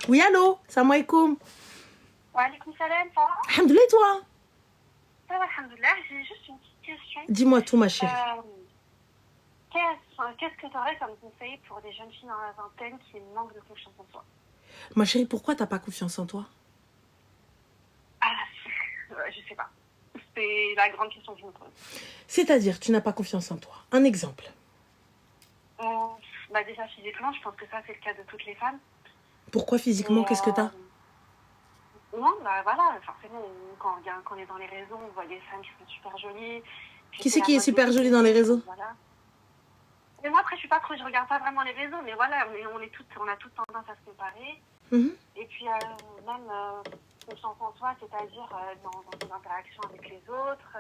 Oui, allô, salam alaikum. Wa alaykoum salam, ça va? Alhamdoulilah, toi? Ça va, alhamdoulilah. J'ai juste une petite question. Dis-moi tout, ma chérie. Qu'est-ce que tu aurais comme conseil pour des jeunes filles dans la vingtaine qui manquent de confiance en soi? Ma chérie, pourquoi t'as pas confiance en toi? Ah, je sais pas. C'est la grande question que je me pose. C'est-à-dire, tu n'as pas confiance en toi. Un exemple. Bah déjà, physiquement, je pense que ça, c'est le cas de toutes les femmes. Pourquoi physiquement, qu'est-ce que t'as? Non, bah voilà, forcément, quand on est dans les réseaux, on voit des femmes qui sont super jolies. Qui c'est qui est super jolie dans les réseaux? Voilà. Mais moi, après, je regarde pas vraiment les réseaux, mais voilà, on a toutes tendance à se comparer. Et puis, même confiance en soi, c'est-à-dire dans les interactions avec les autres,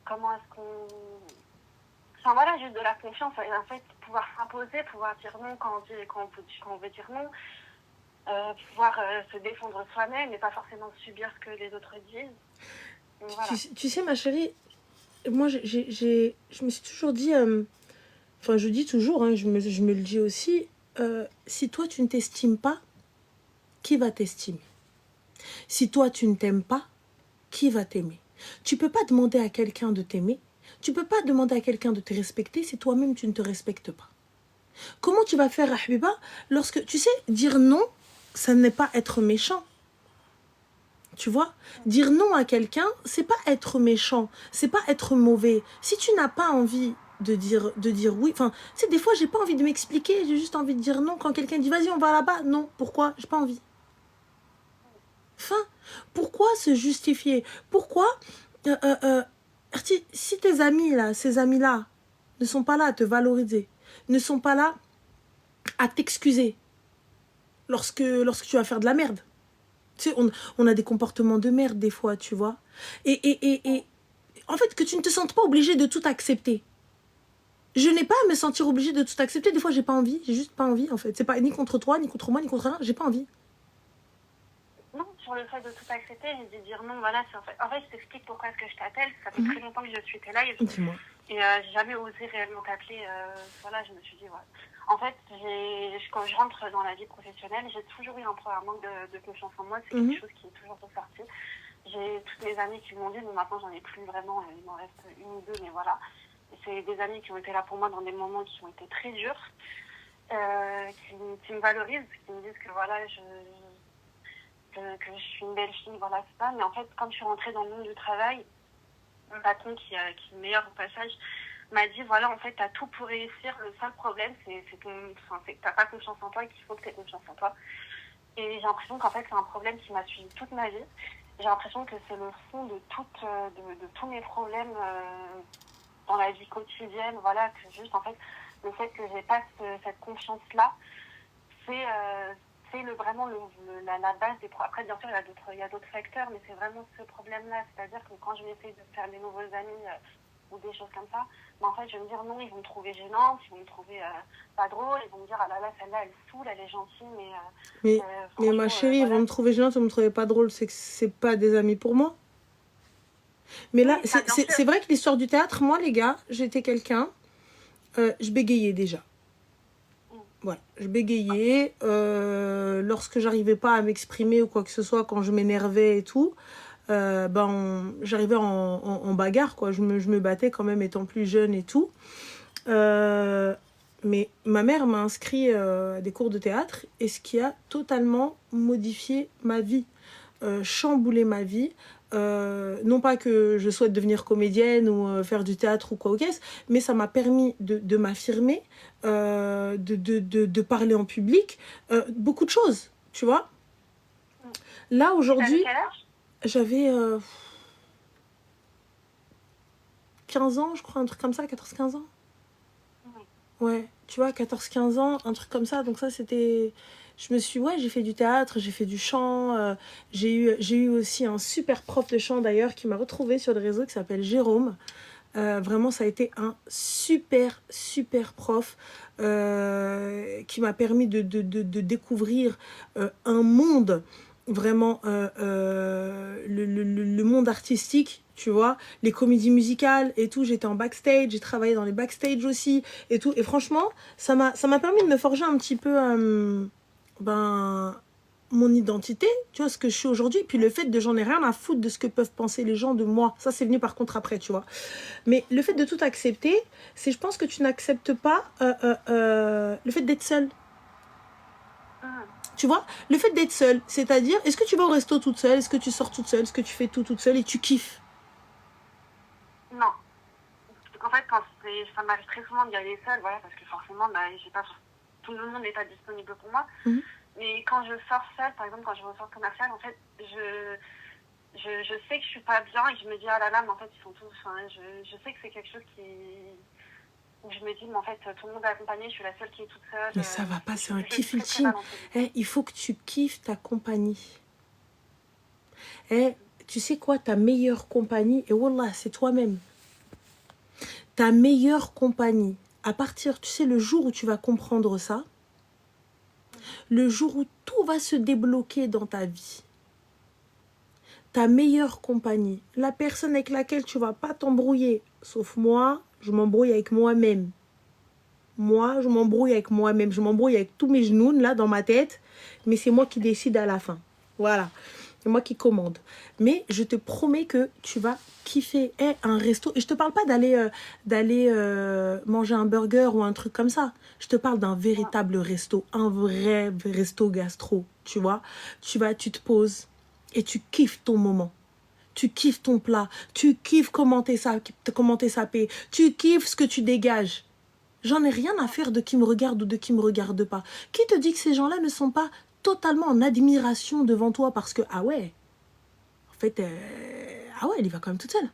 comment est-ce qu'on... Enfin, voilà, juste de la confiance, en fait, pouvoir s'imposer, pouvoir dire non quand on veut dire non, pouvoir se défendre soi-même et pas forcément subir ce que les autres disent. Donc, voilà. Tu sais, ma chérie, moi, je me suis toujours dit... Enfin, je dis toujours, hein, je me le dis aussi, si toi, tu ne t'estimes pas, qui va t'estimer? Si toi, tu ne t'aimes pas, qui va t'aimer? Tu peux pas demander à quelqu'un de t'aimer. Tu peux pas demander à quelqu'un de te respecter si toi-même, tu ne te respectes pas. Comment tu vas faire, Habiba, lorsque... Tu sais, dire non, ça n'est pas être méchant. Tu vois, dire non à quelqu'un, c'est pas être méchant, c'est pas être mauvais. Si tu n'as pas envie de dire oui, enfin, tu sais, des fois, j'ai pas envie de m'expliquer, j'ai juste envie de dire non. Quand quelqu'un dit, vas-y, on va là-bas, non, pourquoi? J'ai pas envie. Fin. Pourquoi se justifier? Pourquoi si tes amis, là, ces amis-là, ne sont pas là à te valoriser, ne sont pas là à t'excuser lorsque tu vas faire de la merde. Tu sais, on a des comportements de merde des fois, tu vois. Et en fait, que tu ne te sentes pas obligé de tout accepter. Je n'ai pas à me sentir obligée de tout accepter. Des fois, j'ai pas envie. J'ai juste pas envie, en fait. C'est pas ni contre toi, ni contre moi, ni contre rien. J'ai pas envie. Non, sur le fait de tout accepter, j'ai dit dire non, voilà, en fait, je t'explique pourquoi est-ce que je t'appelle. Ça fait très longtemps que je suis tes lives. Dis-moi. Et j'ai jamais osé réellement t'appeler. Voilà, je me suis dit, voilà. En fait, quand je rentre dans la vie professionnelle, j'ai toujours eu un manque de confiance en moi. C'est quelque chose qui est toujours ressorti. J'ai toutes mes amies qui m'ont dit, bon, maintenant, j'en ai plus vraiment. Il m'en reste une ou deux, mais voilà. Et c'est des amis qui ont été là pour moi dans des moments qui ont été très durs, qui me valorisent, qui me disent que voilà, que je suis une belle fille, voilà, c'est ça. Mais en fait, quand je suis rentrée dans le monde du travail, mon patron, qui est le meilleur au passage, m'a dit, voilà, en fait, t'as tout pour réussir. Le seul problème, c'est que t'as pas confiance en toi et qu'il faut que t'aies confiance en toi. Et j'ai l'impression qu'en fait, c'est un problème qui m'a suivi toute ma vie. J'ai l'impression que c'est le fond de tous mes problèmes dans la vie quotidienne. Voilà, que juste, en fait, le fait que j'ai pas cette confiance-là, c'est vraiment la base des problèmes. Après, bien sûr, il y a d'autres facteurs, mais c'est vraiment ce problème-là. C'est-à-dire que quand je vais essayer de faire des nouveaux amis ou des choses comme ça, en fait, je vais me dire non, ils vont me trouver gênante, ils vont me trouver pas drôle, ils vont me dire, ah là là, celle-là, elle saoule, elle est gentille, mais ma chérie, ils vont me trouver gênante, ils vont me trouver pas drôle, c'est que c'est pas des amis pour moi. Mais là, oui, c'est vrai que l'histoire du théâtre, moi, les gars, j'étais quelqu'un, je bégayais déjà. Voilà, je bégayais lorsque j'arrivais pas à m'exprimer ou quoi que ce soit, quand je m'énervais et tout. J'arrivais en bagarre, quoi. Je me battais quand même étant plus jeune et tout. Mais ma mère m'a inscrit à des cours de théâtre, et ce qui a totalement modifié ma vie, chamboulé ma vie. Non pas que je souhaite devenir comédienne ou faire du théâtre ou quoi au caisse, mais ça m'a permis de m'affirmer, de parler en public, beaucoup de choses, tu vois. Là, aujourd'hui, j'avais 15 ans, je crois, un truc comme ça, 14-15 ans. Ouais, tu vois, 14-15 ans, un truc comme ça. Donc ça, c'était... j'ai fait du théâtre, j'ai fait du chant. J'ai eu aussi un super prof de chant, d'ailleurs, qui m'a retrouvé sur les réseaux, qui s'appelle Jérôme. Vraiment, ça a été un super, super prof qui m'a permis de découvrir un monde, vraiment, le monde artistique, tu vois, les comédies musicales et tout. J'étais en backstage, j'ai travaillé dans les backstage aussi et tout. Et franchement, ça m'a permis de me forger un petit peu mon identité, tu vois, ce que je suis aujourd'hui, puis le fait de j'en ai rien à foutre de ce que peuvent penser les gens de moi. Ça, c'est venu par contre après, tu vois. Mais le fait de tout accepter, c'est je pense que tu n'acceptes pas le fait d'être seule. Tu vois, le fait d'être seule, c'est-à-dire, est-ce que tu vas au resto toute seule, est-ce que tu sors toute seule, est-ce que tu fais tout toute seule et tu kiffes? Non. En fait, quand ça m'arrive très souvent d'y aller seule, voilà, parce que forcément, j'ai pas, tout le monde n'est pas disponible pour moi. Mhm. Mais quand je sors seule, par exemple, quand je vais au centre commercial, en fait, je sais que je suis pas bien et je me dis, ah là là, mais en fait, ils sont tous. Enfin, je sais que c'est quelque chose où je me dis, mais en fait, tout le monde est accompagné, je suis la seule qui est toute seule. Mais ça va pas, c'est un kiff très, très ultime. mal entre guillemets. Il faut que tu kiffes ta compagnie. Tu sais quoi, ta meilleure compagnie, et wallah, c'est toi-même. Ta meilleure compagnie, à partir, tu sais, le jour où tu vas comprendre ça, le jour où tout va se débloquer dans ta vie, ta meilleure compagnie, la personne avec laquelle tu vas pas t'embrouiller, sauf moi, je m'embrouille avec moi-même. Moi, je m'embrouille avec moi-même. Je m'embrouille avec tous mes genoux là dans ma tête, mais c'est moi qui décide à la fin. Voilà. C'est moi qui commande. Mais je te promets que tu vas kiffer un resto. Et je te parle pas d'aller manger un burger ou un truc comme ça. Je te parle d'un véritable resto, un vrai resto gastro, tu vois. Tu te poses et tu kiffes ton moment. Tu kiffes ton plat, tu kiffes commenter sapé, tu kiffes ce que tu dégages. J'en ai rien à faire de qui me regarde ou de qui me regarde pas. Qui te dit que ces gens-là ne sont pas totalement en admiration devant toi parce que, ah ouais, en fait, ah ouais, elle y va quand même toute seule.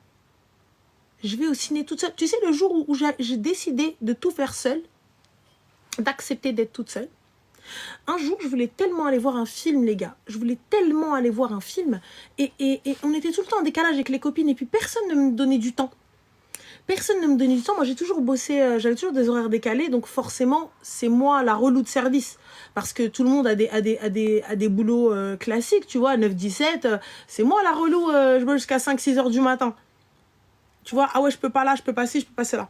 Je vais au ciné toute seule. Tu sais, le jour où j'ai décidé de tout faire seule, d'accepter d'être toute seule, un jour, je voulais tellement aller voir un film, les gars. Je voulais tellement aller voir un film. Et on était tout le temps en décalage avec les copines et puis personne ne me donnait du temps. Personne ne me donnait du temps. Moi, j'ai toujours bossé, j'avais toujours des horaires décalés. Donc, forcément, c'est moi la relou de service. Parce que tout le monde a des boulots classiques, tu vois, 9-17. C'est moi la relou, je bosse jusqu'à 5-6 heures du matin. Tu vois, ah ouais, je peux pas là, je peux pas ci, je peux pas cela.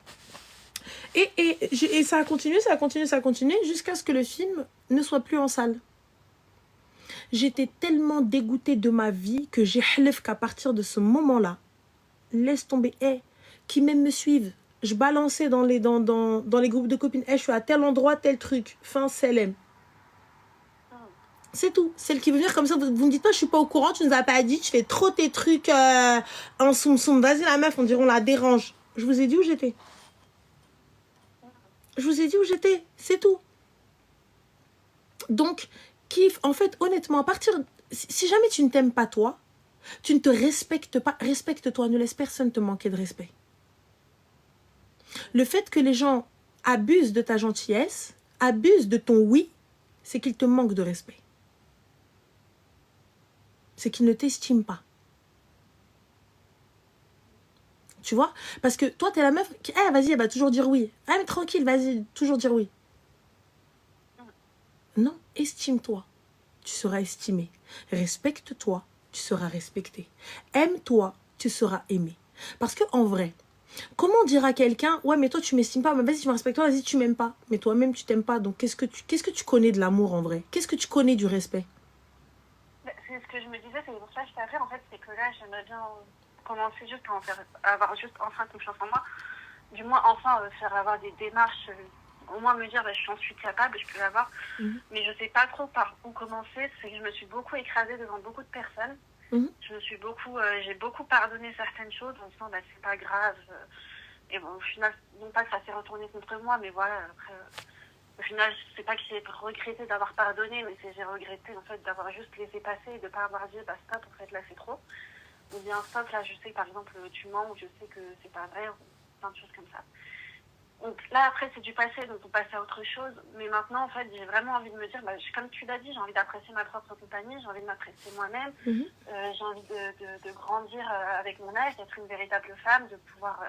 Et ça a continué, jusqu'à ce que le film ne soit plus en salle. J'étais tellement dégoûtée de ma vie que j'ai halef qu'à partir de ce moment-là, laisse tomber, qui même me suivent. Je balançais dans les groupes de copines, je suis à tel endroit, tel truc, fin CLM. C'est tout. Celle qui veut venir comme ça, vous me dites pas, je suis pas au courant, tu nous as pas dit, tu fais trop tes trucs en soum-soum. Vas-y la meuf, on dirait on la dérange. Je vous ai dit où j'étais. Je vous ai dit où j'étais, c'est tout. Donc, kiffe, en fait, honnêtement, à partir... Si jamais tu ne t'aimes pas toi, tu ne te respectes pas, respecte-toi, ne laisse personne te manquer de respect. Le fait que les gens abusent de ta gentillesse, abusent de ton oui, c'est qu'ils te manquent de respect. C'est qu'ils ne t'estiment pas. Tu vois? Parce que toi, t'es la meuf qui, vas-y, elle va toujours dire oui. Ah, mais tranquille, vas-y, toujours dire oui. Non, estime-toi. Tu seras estimé. Respecte-toi, tu seras respecté. Aime-toi, tu seras aimé. Parce que en vrai, comment dire à quelqu'un, ouais, mais toi, tu m'estimes pas, mais vas-y, tu me respectes pas, vas-y, tu m'aimes pas. Mais toi-même, tu t'aimes pas. Donc, qu'est-ce que tu connais de l'amour en vrai? Qu'est-ce que tu connais du respect? C'est ce que je me disais, c'est pour ça que je t'appelais. En fait, c'est que là, j'aimerais bien commencer juste à avoir juste enfin confiance en moi. Du moins, enfin, faire avoir des démarches, au moins me dire, je suis capable, je peux l'avoir. Mais je sais pas trop par où commencer. C'est que je me suis beaucoup écrasée devant beaucoup de personnes. J'ai beaucoup pardonné certaines choses en disant, c'est pas grave. Et bon, au final, non pas que ça s'est retourné contre moi, mais voilà, après... Au final, c'est pas que j'ai regretté d'avoir pardonné, mais j'ai regretté en fait d'avoir juste laissé passer et de pas avoir dit stop, en fait là c'est trop. Ou bien stop, là je sais par exemple tu mens ou je sais que c'est pas vrai, ou plein de choses comme ça. Donc là après c'est du passé, donc on passe à autre chose. Mais maintenant en fait j'ai vraiment envie de me dire, comme tu l'as dit, j'ai envie d'apprécier ma propre compagnie, j'ai envie de m'apprécier moi-même, j'ai envie de grandir avec mon âge, d'être une véritable femme, de pouvoir...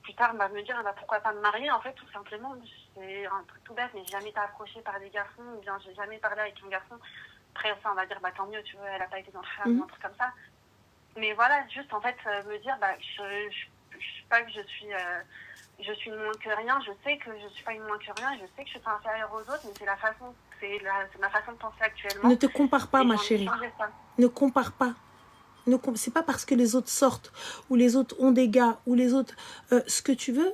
plus tard, me dire pourquoi pas me marier, en fait, tout simplement. C'est un truc tout bête, mais j'ai jamais été approchée par des garçons, ou bien j'ai jamais parlé avec un garçon. Après, ça, on va dire, tant mieux, tu vois, elle a pas été dans le femme ou un truc comme ça. Mais voilà, juste, en fait, me dire, je pas que je suis je suis moins que rien, je sais que je suis pas une moins que rien, je sais que je suis pas inférieure aux autres, mais c'est ma façon de penser actuellement. Ne te compare pas, Et ma j'ai envie de chérie. changer ça. Ne compare pas. C'est pas parce que les autres sortent, ou les autres ont des gars, ou les autres... ce que tu veux,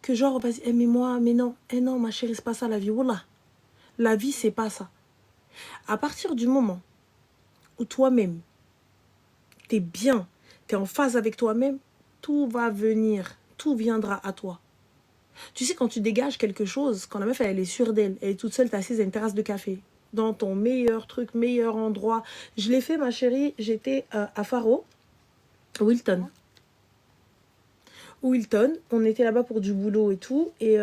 que genre, vas-y, mais moi, mais non. Non, ma chérie, c'est pas ça la vie. Wallah. La vie, c'est pas ça. À partir du moment où toi-même, t'es bien, t'es en phase avec toi-même, tout va venir, tout viendra à toi. Tu sais, quand tu dégages quelque chose, quand la meuf, elle est sûre d'elle, elle est toute seule, t'es assise à une terrasse de café, dans ton meilleur truc, meilleur endroit. Je l'ai fait, ma chérie, j'étais à Faro, Wilton. Wilton, on était là-bas pour du boulot et tout, et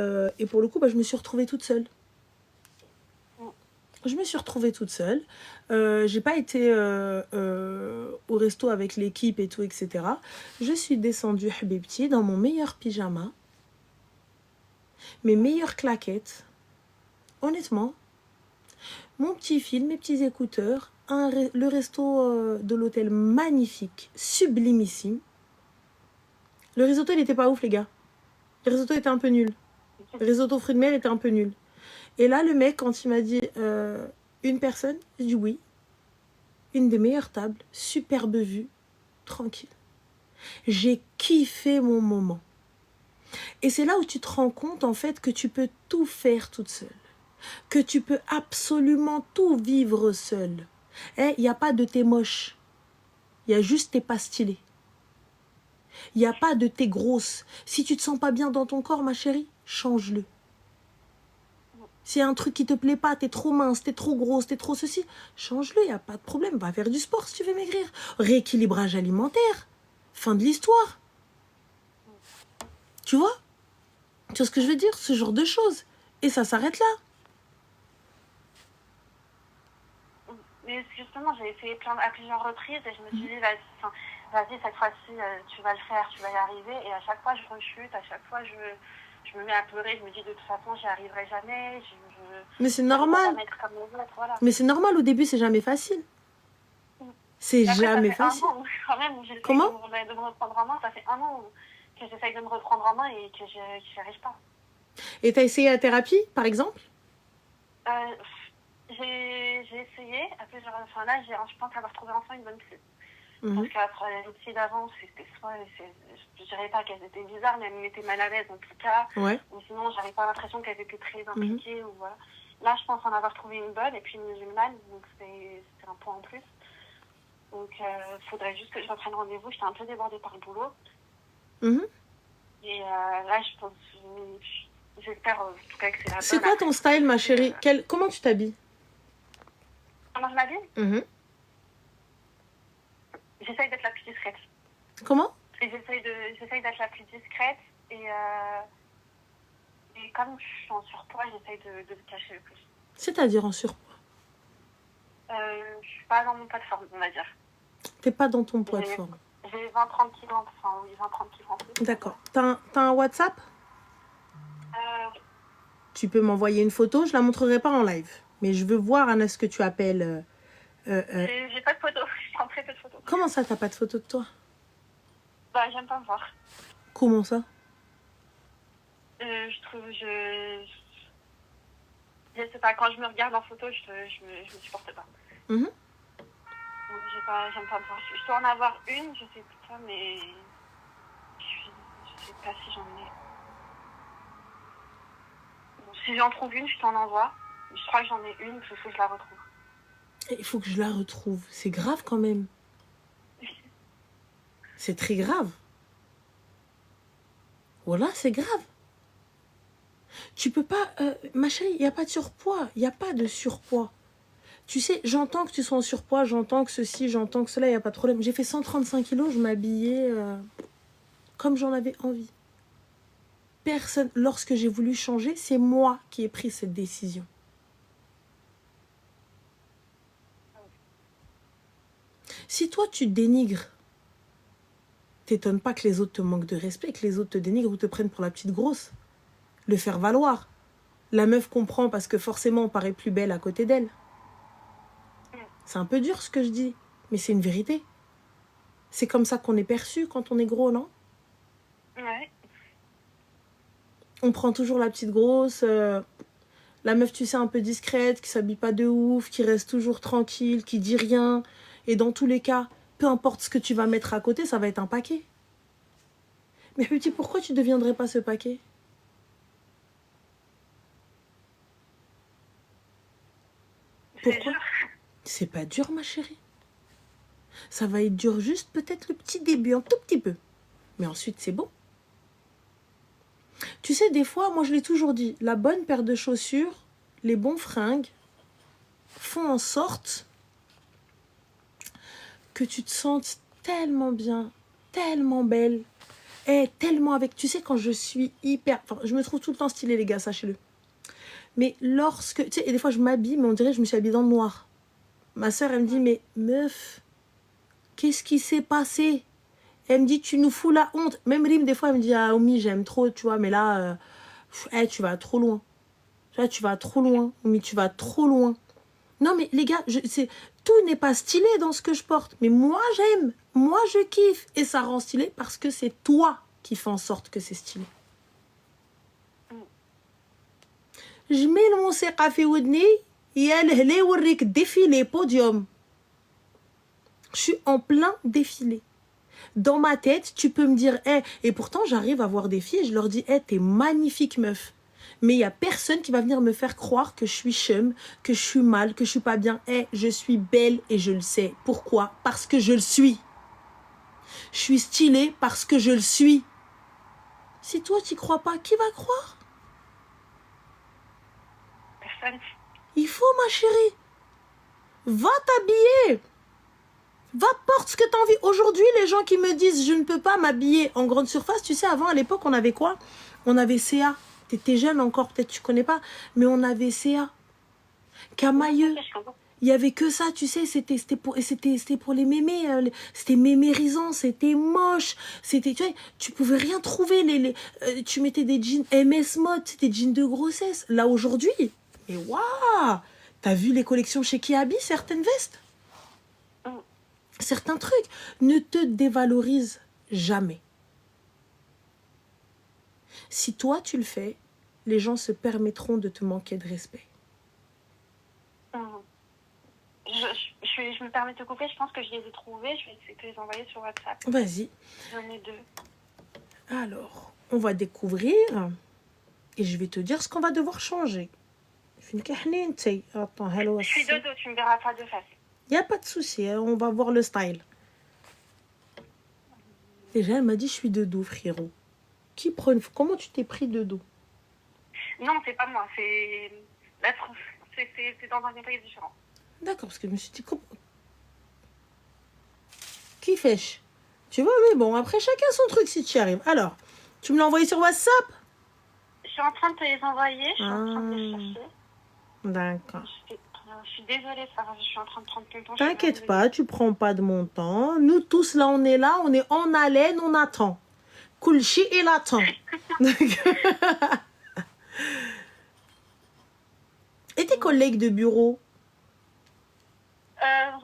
pour le coup, je me suis retrouvée toute seule. Je me suis retrouvée toute seule. J'ai pas été au resto avec l'équipe et tout, etc. Je suis descendue, habibti, dans mon meilleur pyjama, mes meilleures claquettes. Honnêtement, mon petit film, mes petits écouteurs, le resto de l'hôtel magnifique, sublimissime. Le risotto, il était pas ouf, les gars. Le risotto était un peu nul. Le risotto fruits de mer était un peu nul. Et là, le mec, quand il m'a dit une personne, j'ai dit oui. Une des meilleures tables, superbe vue, tranquille. J'ai kiffé mon moment. Et c'est là où tu te rends compte, en fait, que tu peux tout faire toute seule. Que tu peux absolument tout vivre seule. Il n'y a pas de t'es moche. Il y a juste t'es pas stylé. Il n'y a pas de t'es grosse. Si tu te sens pas bien dans ton corps, ma chérie, change-le. S'il y a un truc qui te plaît pas, t'es trop mince, t'es trop grosse, t'es trop ceci, change-le, il n'y a pas de problème. Va faire du sport si tu veux maigrir. Rééquilibrage alimentaire. Fin de l'histoire. Tu vois? Tu vois ce que je veux dire? Ce genre de choses. Et ça s'arrête là. Mais justement, j'ai essayé à plusieurs reprises et je me suis dit, vas-y, cette fois-ci, tu vas le faire, tu vas y arriver. Et à chaque fois, je rechute, à chaque fois, je me mets à pleurer, je me dis, de toute façon, j'y arriverai jamais. Mais c'est normal. Comme les autres, voilà. Mais c'est normal, au début, c'est jamais facile. C'est après, jamais ça fait facile. 1 an, quand même, où j'essaye Comment? de me reprendre en main. Ça fait 1 an que j'essaye de me reprendre en main et que j'y arrive pas. Et t'as essayé la thérapie, par exemple? J'ai essayé à plusieurs... Enfin là, je pense avoir trouvé enfin une bonne psy. Parce qu'après les psy d'avant, c'était soit... Je dirais pas qu'elles étaient bizarres, mais elles me mettaient mal à l'aise en tout cas. Ouais. Ou sinon, j'avais pas l'impression qu'elles étaient très impliquées. Ou voilà. Là, je pense en avoir trouvé une bonne et puis une musulmane, donc c'est un point en plus. Donc, il faudrait juste que je reprenne rendez-vous. J'étais un peu débordée par le boulot. Et là, je pense... J'espère en tout cas que c'est la bonne. C'est quoi ton style, ma chérie? Comment tu t'habilles? Comment je m'habille? J'essaye d'être la plus discrète. Comment? J'essaye d'être la plus discrète et comme je suis en surpoids, j'essaye de me cacher le plus. C'est-à-dire en surpoids? Je suis pas dans mon poids de forme, on va dire. T'es pas dans ton poids de forme? J'ai 20-30 kilos, enfin oui, 20-30 kilos en plus. D'accord. T'as un WhatsApp? Oui. Tu peux m'envoyer une photo, je la montrerai pas en live. Mais je veux voir, Anna, ce que tu appelles... J'ai pas de photo, je prends très peu de photos. Comment ça, t'as pas de photo de toi? Bah, j'aime pas me voir. Comment ça? Je trouve, je sais pas, quand je me regarde en photo, je me supporte pas. Donc, j'aime pas me voir. Je dois en avoir une, je sais pas, mais je sais pas si j'en ai. Bon, si j'en trouve une, je t'en envoie. Je crois que j'en ai une, il faut que je la retrouve. Il faut que je la retrouve. C'est grave quand même. C'est très grave. Voilà, c'est grave. Tu peux pas... ma chérie, il n'y a pas de surpoids. Il n'y a pas de surpoids. Tu sais, j'entends que tu sois en surpoids, j'entends que ceci, j'entends que cela, il n'y a pas de problème. J'ai fait 135 kilos, je m'habillais comme j'en avais envie. Personne, lorsque j'ai voulu changer, c'est moi qui ai pris cette décision. Si toi, tu dénigres, t'étonnes pas que les autres te manquent de respect, que les autres te dénigrent ou te prennent pour la petite grosse. Le faire valoir. La meuf comprend parce que forcément, on paraît plus belle à côté d'elle. C'est un peu dur ce que je dis, mais c'est une vérité. C'est comme ça qu'on est perçu quand on est gros, non? Ouais. On prend toujours la petite grosse, la meuf, tu sais, un peu discrète, qui s'habille pas de ouf, qui reste toujours tranquille, qui dit rien. Et dans tous les cas, peu importe ce que tu vas mettre à côté, ça va être un paquet. Mais petit, pourquoi tu ne deviendrais pas ce paquet? Pourquoi? C'est pas dur, ma chérie. Ça va être dur juste peut-être le petit début, un tout petit peu. Mais ensuite, c'est bon. Tu sais, des fois, moi je l'ai toujours dit, la bonne paire de chaussures, les bons fringues, font en sorte que tu te sentes tellement bien, tellement belle, et tellement avec... Tu sais, quand je suis hyper... Enfin, je me trouve tout le temps stylée, les gars, sachez-le. Mais lorsque... Tu sais, et des fois, je m'habille, mais on dirait que je me suis habillée dans le noir. Ma soeur, elle me dit, mais meuf, qu'est-ce qui s'est passé? Elle me dit, tu nous fous la honte. Même Rim, des fois, elle me dit, ah, Oumi, j'aime trop, tu vois, mais là, tu vas trop loin. Tu vas trop loin. Oumi, tu vas trop loin. Non, mais les gars, tout n'est pas stylé dans ce que je porte. Mais moi, j'aime. Moi, je kiffe. Et ça rend stylé parce que c'est toi qui fais en sorte que c'est stylé. Je mets mon café ودني يا الهلي وريك défilé podium. Je suis en plein défilé. Dans ma tête, tu peux me dire, hey, et pourtant j'arrive à voir des filles et je leur dis, hey, t'es magnifique meuf. Mais il n'y a personne qui va venir me faire croire que je suis chum, que je suis mal, que je suis pas bien. Hey, je suis belle et je le sais. Pourquoi? Parce que je le suis. Je suis stylée parce que je le suis. Si toi tu crois pas, qui va croire? Personne. Il faut, ma chérie. Va t'habiller. Va porte ce que tu as envie. Aujourd'hui, les gens qui me disent je ne peux pas m'habiller en grande surface, tu sais, avant, à l'époque, on avait quoi? On avait CA. Tu étais jeune encore, peut-être tu connais pas, mais on avait CA. Camailleux. Il y avait que ça, tu sais, c'était pour les mémés. C'était mémérisant, c'était moche. C'était, tu pouvais rien trouver. Tu mettais des jeans MS Mode, des jeans de grossesse. Là, aujourd'hui, mais waouh! T'as vu les collections chez Kiabi, certaines vestes? Certains trucs ne te dévalorisent jamais. Si toi tu le fais, les gens se permettront de te manquer de respect. Je me permets de te couper, je pense que je les ai trouvés, je vais essayer de les envoyer sur WhatsApp. Vas-y. J'en ai 2. Alors, on va découvrir et je vais te dire ce qu'on va devoir changer. Attends, hello. Je suis de dos, tu me verras pas de face. Il n'y a pas de souci, hein, on va voir le style. Déjà, elle m'a dit je suis de dos, frérot. Comment tu t'es pris de dos? Non, c'est pas moi, c'est dans un contexte différent. D'accord, parce que je me suis dit qui fait? Tu vois, mais bon, après chacun son truc si tu y arrives. Alors, tu me l'as envoyé sur WhatsApp? Je suis en train de te les envoyer, je suis en train de les chercher. D'accord. Je suis désolée, Sarah, je suis en train de prendre ton temps. T'inquiète pas, tu prends pas de mon temps. Nous tous là, on est en haleine, on attend. Kulchi il attend. Et tes collègues de bureau?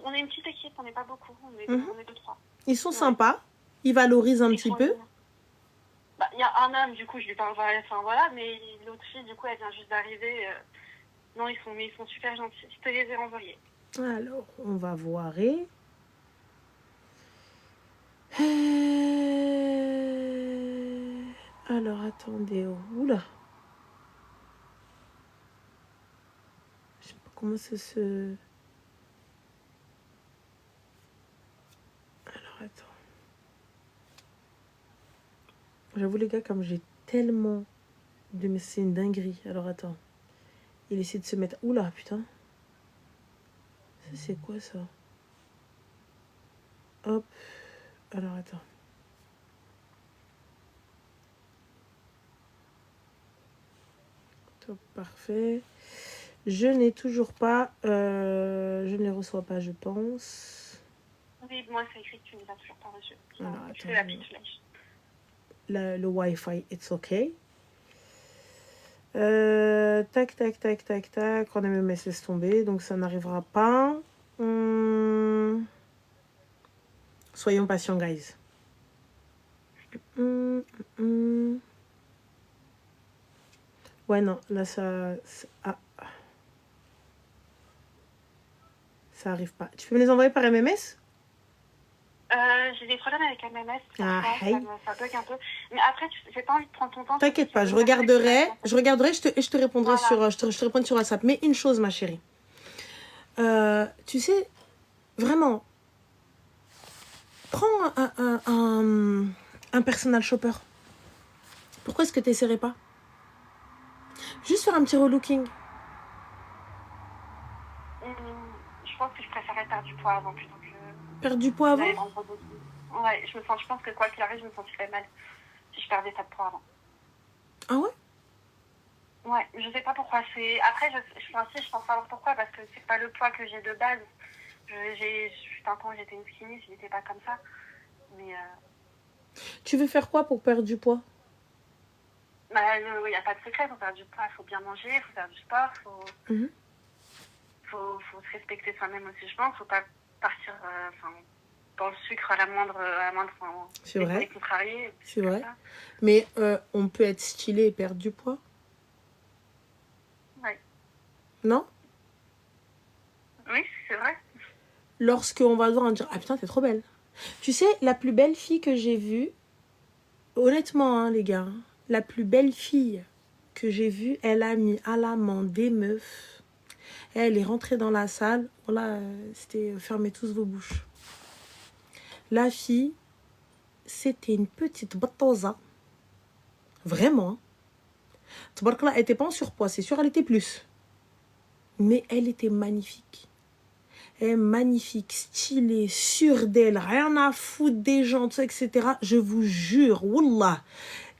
On est une petite équipe, on n'est pas beaucoup, on est 2-3. Ils sont sympas, ils valorisent un petit peu. Il y a un homme, du coup, je lui parle, enfin voilà, mais l'autre fille, du coup, elle vient juste d'arriver. Non, ils sont super gentils. Je te les ai renvoyés. Alors, on va voir. Alors, attendez. Oula. Je sais pas comment ça se... Alors, attends. J'avoue, les gars, comme j'ai tellement de... Mais c'est une dinguerie. Alors, attends. Il essaie de se mettre... Oula, putain. Ça, c'est quoi, ça? Hop. Alors, attends. Top, parfait. Je n'ai toujours pas... je ne les reçois pas, je pense. Oui, moi, c'est écrit que tu ne les as toujours pas reçus. Alors, je fais la petite flèche. Le Wi-Fi, it's okay. Tac, tac, tac, tac, tac. On a même laissé tomber, donc ça n'arrivera pas. Soyons patients, guys. Ouais, non, là, ça arrive pas. Tu peux me les envoyer par MMS? J'ai des problèmes avec MMS, Ah, parfois, hey. ça bug un peu. Mais après, j'ai pas envie de prendre ton temps. T'inquiète pas, je Surtout que tu veux regarderai, m'appeler. et je te répondrai Voilà. je te répondrai sur WhatsApp. Mais une chose, ma chérie. Tu sais, vraiment, prends un personal shopper. Pourquoi est-ce que tu n'essaierais pas? Juste faire un petit relooking. Je pense que je préférais perdre du poids avant plutôt que Perdre du poids avant? d'aller vendre beaucoup. Ouais, je pense que quoi qu'il arrive, je me sentirais mal si je perdais ça de poids avant. Ah ouais? Ouais, je sais pas pourquoi. Après, je pense savoir pourquoi, parce que c'est pas le poids que j'ai de base. Un temps, j'étais une skinny, je n'étais pas comme ça. Mais Tu veux faire quoi pour perdre du poids? il n'y a pas de secret pour perdre du poids. Il faut bien manger, il faut faire du sport, faut se respecter soi-même aussi, je pense. Faut pas partir dans le sucre à la moindre c'est vrai. Contrariés. C'est vrai. Ça. Mais on peut être stylé et perdre du poids? Ouais. Non? Oui, c'est vrai. Lorsqu'on va voir, on dire, ah putain, t'es trop belle. Tu sais, la plus belle fille que j'ai vue, honnêtement, hein, les gars, la plus belle fille que j'ai vue, elle a mis à la main des meufs. Elle est rentrée dans la salle. Voilà, c'était fermez tous vos bouches. La fille, c'était une petite batosa. Vraiment. Elle n'était pas en surpoids, c'est sûr, elle était plus. Mais elle était magnifique. Elle est magnifique, stylée, sûre d'elle, rien à foutre des gens, tout ça, etc. Je vous jure, wallah,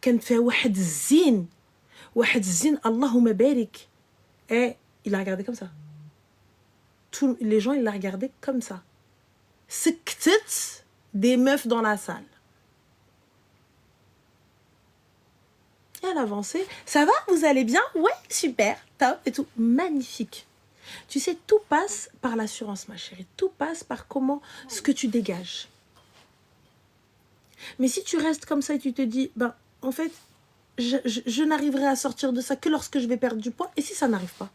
كانت فيها واحد الزين اللهم بارك. Et il la regardait comme ça. Les gens, ils la regardaient comme ça. سكتت des meufs dans la salle. Et elle avançait. Ça va? Vous allez bien? Ouais, super, top et tout. Magnifique. Tu sais, tout passe par l'assurance, ma chérie. Tout passe par ce que tu dégages. Mais si tu restes comme ça et tu te dis, ben, en fait, je n'arriverai à sortir de ça que lorsque je vais perdre du poids. Et si ça n'arrive pas?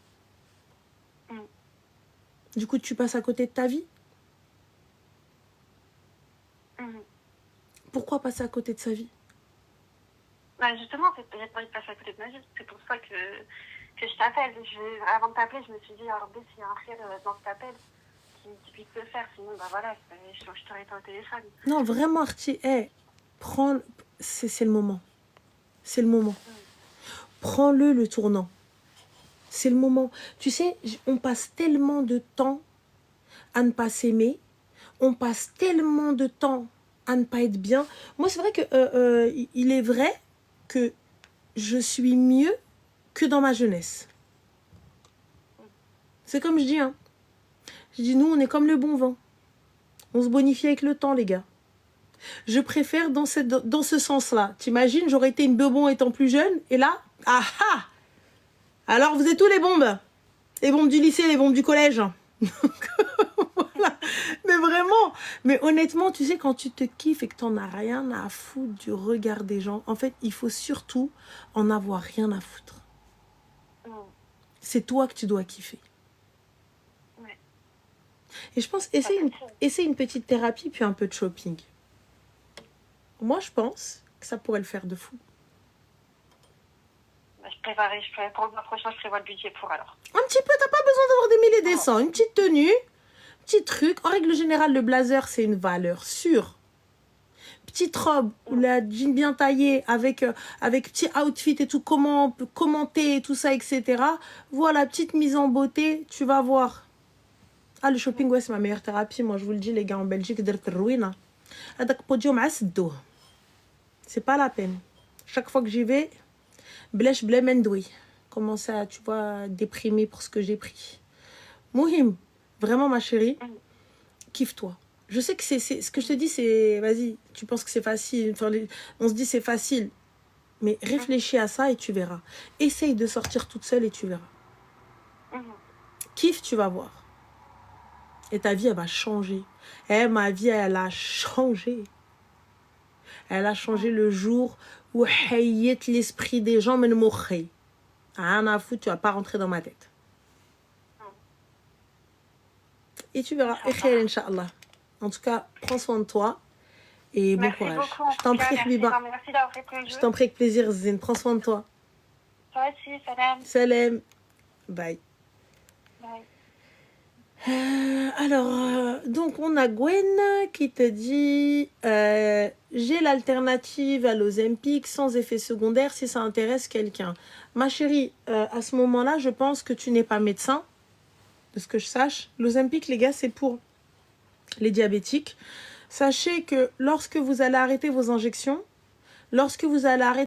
Du coup, tu passes à côté de ta vie. Pourquoi passer à côté de sa vie? Justement, j'ai pas envie de passer à côté de ma vie. C'est pour ça que je t'appelle. Avant de t'appeler, je me suis dit, alors s'il y a un frère dans cet appel qui puisse le faire, sinon, bah voilà, je t'aurais été au téléphone. Non, vraiment, Artie, prends, c'est le moment. C'est le moment. Prends-le, le tournant. C'est le moment. Tu sais, on passe tellement de temps à ne pas s'aimer. On passe tellement de temps à ne pas être bien. Moi, c'est vrai que il est vrai que je suis mieux que dans ma jeunesse. C'est comme je dis, hein. Je dis, nous, on est comme le bon vin. On se bonifie avec le temps, les gars. Je préfère dans ce sens-là. T'imagines, j'aurais été une bebon étant plus jeune, et là, ah ah! Alors, vous êtes où les bombes? Les bombes du lycée, les bombes du collège. Voilà. Mais vraiment, mais honnêtement, tu sais, quand tu te kiffes et que t'en as rien à foutre du regard des gens, en fait, il faut surtout en avoir rien à foutre. C'est toi que tu dois kiffer. Ouais. Et je pense, essaie une petite thérapie, puis un peu de shopping. Moi, je pense que ça pourrait le faire de fou. Pour le mois prochain, je prévois le budget pour alors. Un petit peu, t'as pas besoin d'avoir des mille et des cents. Une petite tenue, petit truc. En règle générale, le blazer, c'est une valeur sûre. Petite robe ou la jean bien taillée avec petit outfit et tout, comment on peut commenter et tout ça, etc. Voilà, petite mise en beauté, tu vas voir. Ah, le shopping, ouais, c'est ma meilleure thérapie. Moi, je vous le dis, les gars, en Belgique, c'est pas la peine. Chaque fois que j'y vais, blèche blemendoui. Commencer à, tu vois, déprimer pour ce que j'ai pris. Mohim, vraiment, ma chérie, kiffe-toi. Je sais que c'est ce que je te dis, c'est, vas-y, tu penses que c'est facile. Enfin, on se dit c'est facile. Mais réfléchis à ça et tu verras. Essaye de sortir toute seule et tu verras. Kiffe, tu vas voir. Et ta vie, elle va changer. Ma vie, elle a changé. Elle a changé le jour où hayet l'esprit des gens, mais le mouché. Rien à foutre, tu vas pas rentrer dans ma tête. Et tu verras. Et khair, Inch'Allah. En tout cas, prends soin de toi. Et bon Merci courage. beaucoup, en Je t'en tout cas. prie, Merci, Habiba. merci d'avoir fait le Je jeu. t'en prie avec plaisir, Zine. Prends soin de toi. Toi aussi, salam. Salam. Bye. Bye. Alors, donc on a Gwen qui te dit j'ai l'alternative à l'Ozempic sans effet secondaire si ça intéresse quelqu'un. Ma chérie, à ce moment-là, je pense que tu n'es pas médecin, de ce que je sache. L'Ozempic, les gars, c'est pour les diabétiques. Sachez que lorsque vous allez arrêter vos injections, lorsque vous allez arrêter